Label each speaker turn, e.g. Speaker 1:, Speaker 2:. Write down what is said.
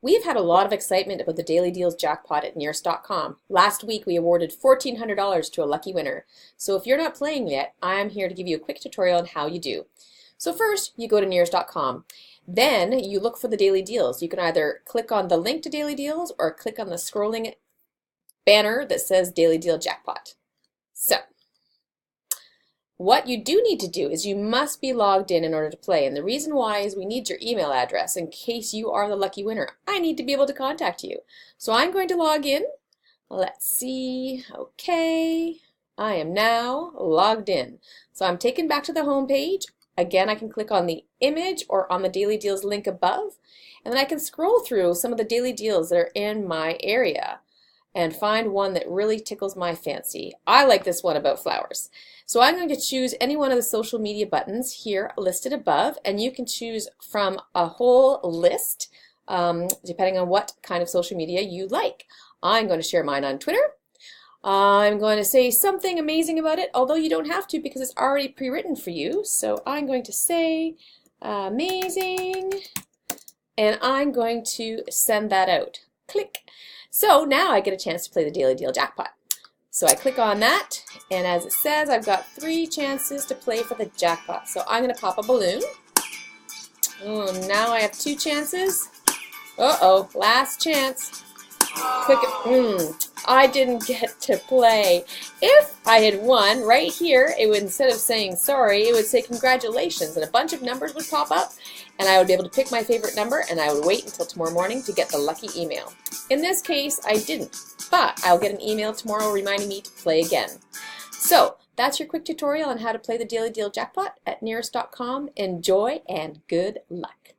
Speaker 1: We've had a lot of excitement about the Daily Deals jackpot at nearest.com. Last week we awarded $1,400 to a lucky winner. So if you're not playing yet, I'm here to give you a quick tutorial on how you do. So first, you go to nearest.com. Then you look for the Daily Deals. You can either click on the link to Daily Deals or click on the scrolling banner that says Daily Deal Jackpot. So, what you do need to do is you must be logged in order to play, and the reason why is we need your email address in case you are the lucky winner. I need to be able to contact you. So I'm going to log in. Let's see. Okay, I am now logged in. So I'm taken back to the home page. Again, I can click on the image or on the Daily Deals link above, and then I can scroll through some of the daily deals that are in my area and find one that really tickles my fancy. I like this one about flowers. So I'm going to choose any one of the social media buttons here listed above, and you can choose from a whole list depending on what kind of social media you like. I'm going to share mine on Twitter. I'm going to say something amazing about it, although you don't have to because it's already pre-written for you. So I'm going to say amazing, and I'm going to send that out. Click. So now I get a chance to play the Daily Deal Jackpot. So I click on that, and as it says, I've got 3 chances to play for the jackpot. So I'm going to pop a balloon. Oh, now I have 2 chances. Uh-oh, last chance. Click it. I didn't get to play. If I had won right here, it would, instead of saying sorry, it would say congratulations, and a bunch of numbers would pop up, and I would be able to pick my favorite number, and I would wait until tomorrow morning to get the lucky email. In this case, I didn't, but I'll get an email tomorrow reminding me to play again. So that's your quick tutorial on how to play the Daily Deal Jackpot at nearest.com. Enjoy and good luck.